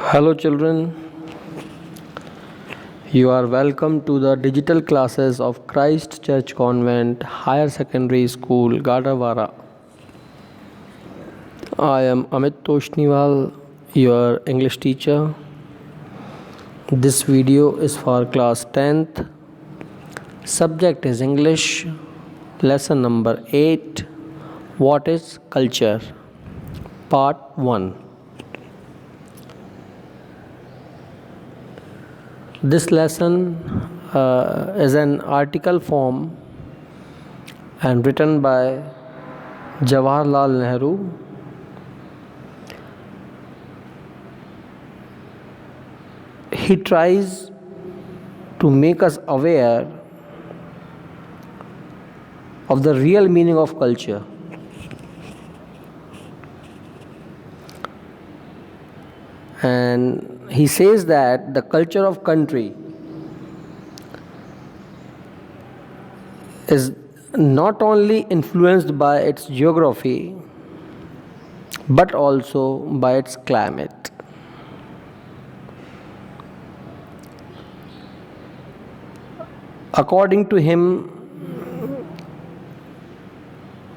Hello, children. You are welcome to the digital classes of Christ Church Convent Higher Secondary School, Gadawara. I am Amit Toshniwal, your English teacher. This video is for class 10th. Subject is English. Lesson number 8. What is culture? Part 1. This lesson is an article form and written by Jawaharlal Nehru. He tries to make us aware of the real meaning of culture. And he says that the culture of country is not only influenced by its geography but also by its climate. According to him,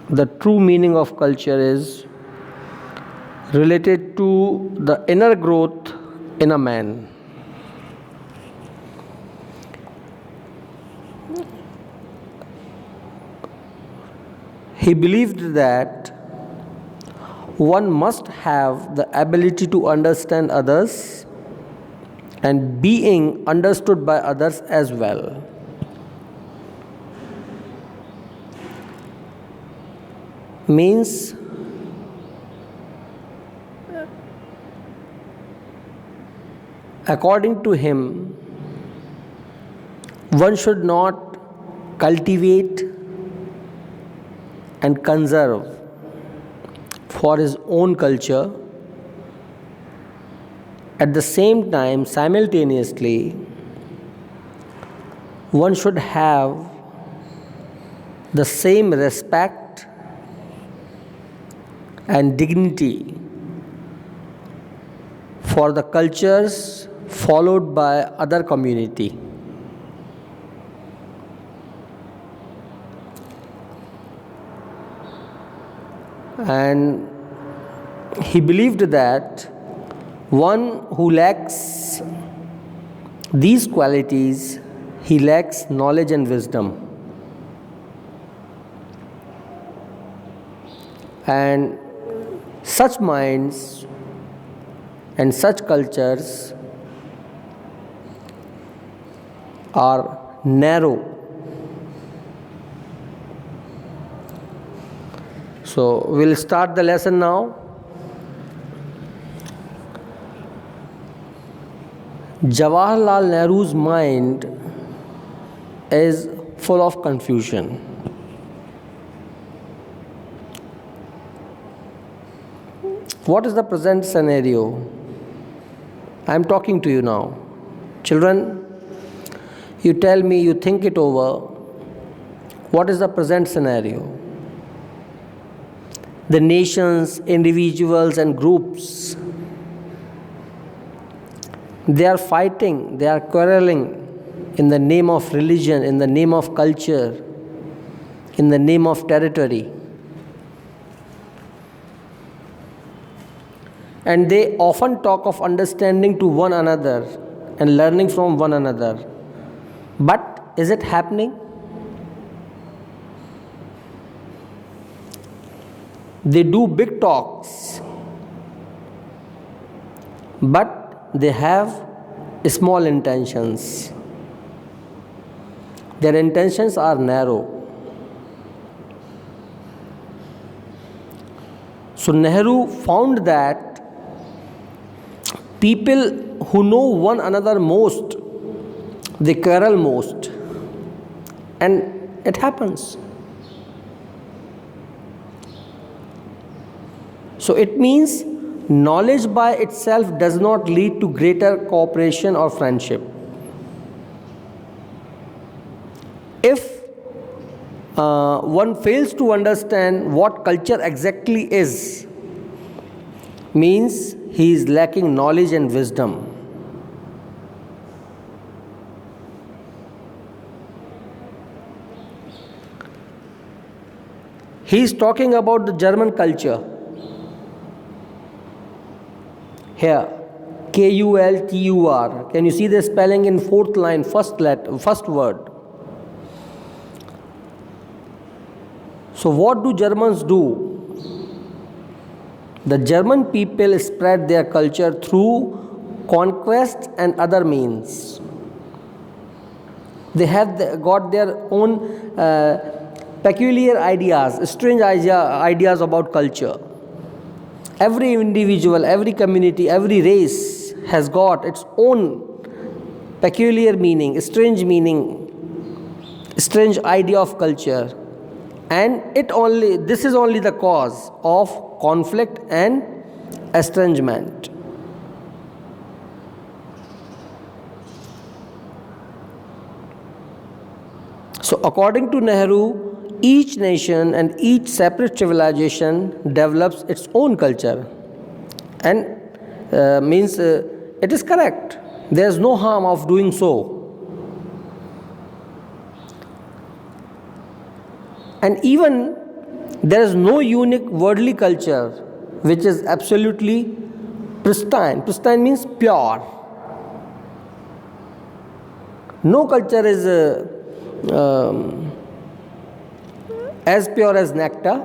the true meaning of culture is related to the inner growth in a man. He believed that one must have the ability to understand others and being understood by others as well. Means according to him, one should not cultivate and conserve for his own culture. At the same time, simultaneously, one should have the same respect and dignity for the cultures followed by other community. And he believed that one who lacks these qualities, he lacks knowledge and wisdom. And such minds and such cultures are narrow. So we'll start the lesson now. Jawaharlal Nehru's mind is full of confusion. What is the present scenario? I am talking to you now. Children, you tell me, you think it over. What is the present scenario? The nations, individuals, and groups, they are fighting, they are quarreling in the name of religion, in the name of culture, in the name of territory. And they often talk of understanding to one another and learning from one another. But is it happening? They do big talks, but they have small intentions. Their intentions are narrow. So Nehru found that people who know one another most, they quarrel most. And it happens. So it means knowledge by itself does not lead to greater cooperation or friendship. If one fails to understand what culture exactly is, means he is lacking knowledge and wisdom. He is talking about the German culture. Here, Kultur. Can you see the spelling in fourth line, first word? So what do Germans do? The German people spread their culture through conquest and other means. They have got their own peculiar ideas, strange ideas about culture. Every individual, every community, every race has got its own peculiar meaning, strange idea of culture. And this is only the cause of conflict and estrangement. So according to Nehru, each nation and each separate civilization develops its own culture, and it is correct. There is no harm of doing so. And even there is no unique worldly culture which is absolutely pristine. Pristine means pure. No culture is as pure as nectar.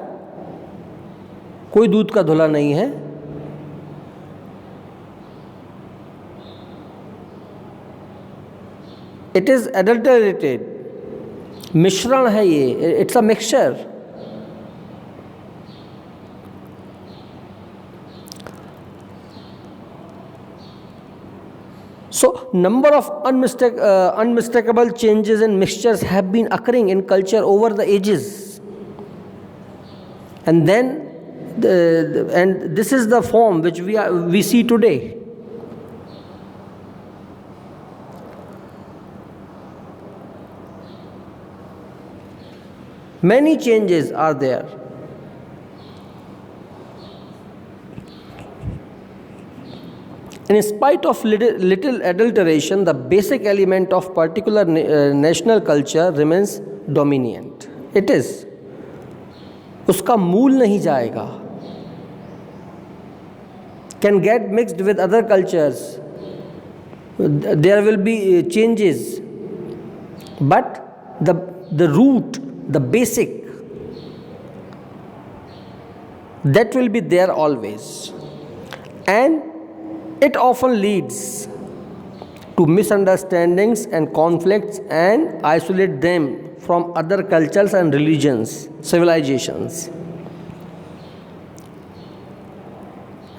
कोई दूध का धुला नहीं है. It is adulterated. मिश्रण है ये. It's a mixture. So, number of unmistakable changes and mixtures have been occurring in culture over the ages. And then, and this is the form which we see today. Many changes are there. In spite of little adulteration, the basic element of particular national culture remains dominant. It is. उसका मूल नहीं जाएगा. Can get mixed with other cultures. There will be changes. But the root, the basic, that will be there always. And it often leads to misunderstandings and conflicts and isolate them from other cultures and religions, civilizations.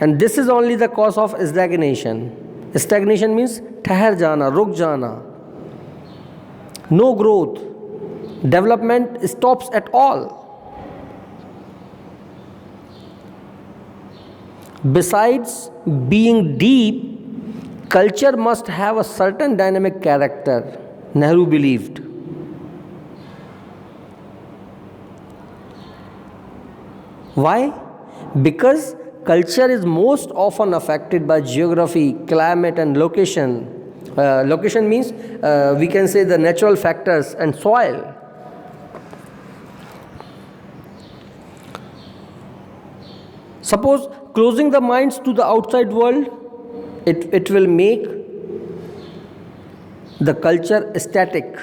And this is only the cause of stagnation. Stagnation means ठहर जाना, रुक जाना. No growth. Development stops at all. Besides being deep, culture must have a certain dynamic character, Nehru believed. Why? Because culture is most often affected by geography, climate and location. Location means we can say the natural factors and soil. Suppose closing the minds to the outside world, it will make the culture static.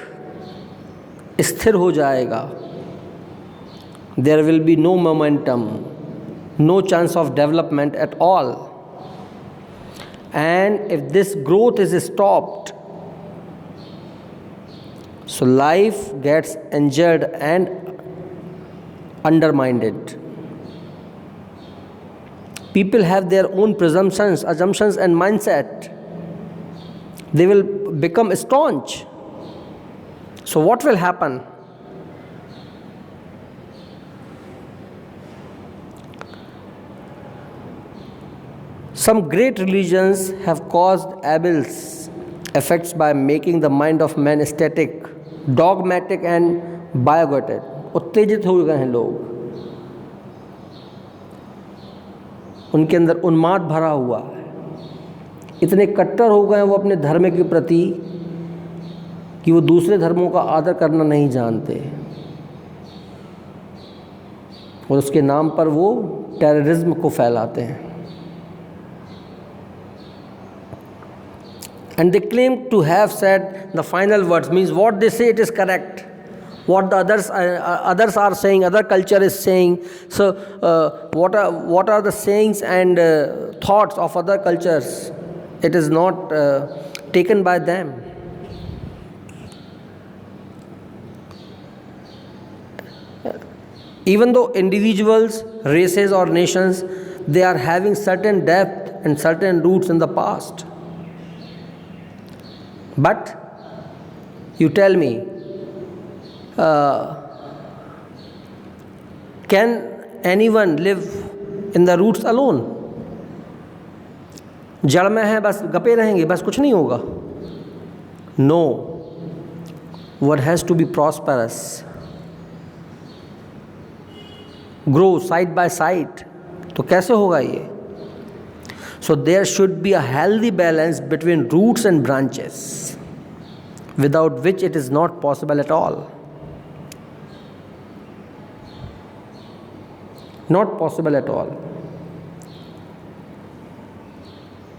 स्थिर हो जाएगा. There will be no momentum, no chance of development at all. And if this growth is stopped, so life gets injured and undermined. People have their own presumptions, assumptions and mindset. They will become staunch. So what will happen? Some great religions have caused Abel's effects by making the mind of man static, dogmatic and bigoted. उत्तेजित हो गए हैं लोग. उनके अंदर उन्माद भरा हुआ है. इतने कट्टर हो गए हैं वो अपने धर्म के प्रति कि वो दूसरे धर्मों का आदर करना नहीं जानते, और उसके नाम पर वो टेररिज्म को फैलाते हैं। And they claim to have said the final words, means what they say it is correct. What the others are saying, other culture is saying. So what are the sayings and thoughts of other cultures? It is not taken by them. Even though individuals, races or nations, they are having certain depth and certain roots in the past. But you tell me, can anyone live in the roots alone? जड़ में है बस गपे रहेंगे, बस कुछ नहीं होगा? No. One has to be prosperous. Grow side by side. तो कैसे होगा ये? So there should be a healthy balance between roots and branches, without which it is not possible at all. Not possible at all.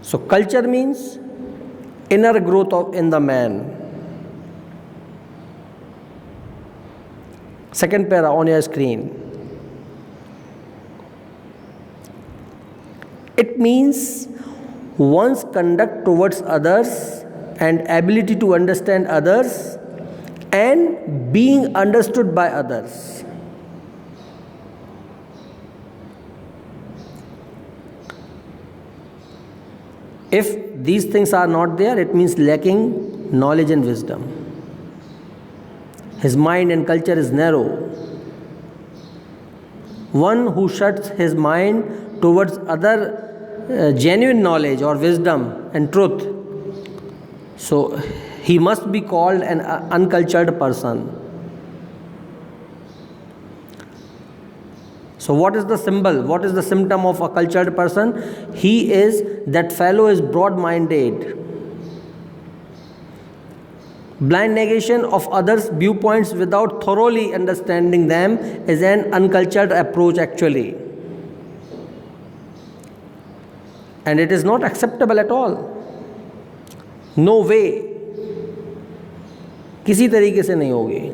So culture means inner growth in the man. Second para on your screen. It means one's conduct towards others and ability to understand others and being understood by others. If these things are not there, it means lacking knowledge and wisdom. His mind and culture is narrow. One who shuts his mind towards other genuine knowledge or wisdom and truth, so he must be called an uncultured person. So what is the symbol? What is the symptom of a cultured person? He is, that fellow is broad-minded. Blind negation of others' viewpoints without thoroughly understanding them is an uncultured approach actually. And it is not acceptable at all. No way. किसी तरीके से नहीं होगी.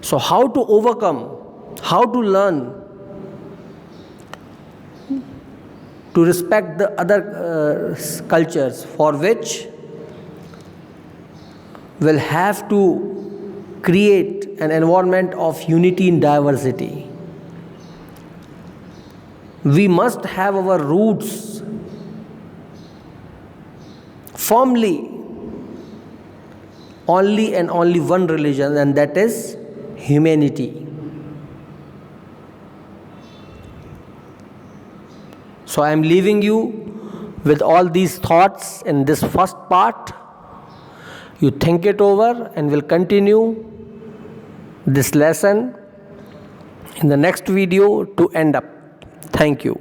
So how to overcome, how to learn to respect the other cultures, for which will have to create an environment of unity in diversity. We must have our roots firmly only and only one religion, and that is humanity. So I am leaving you with all these thoughts in this first part. You think it over and will continue this lesson in the next video to end up. Thank you.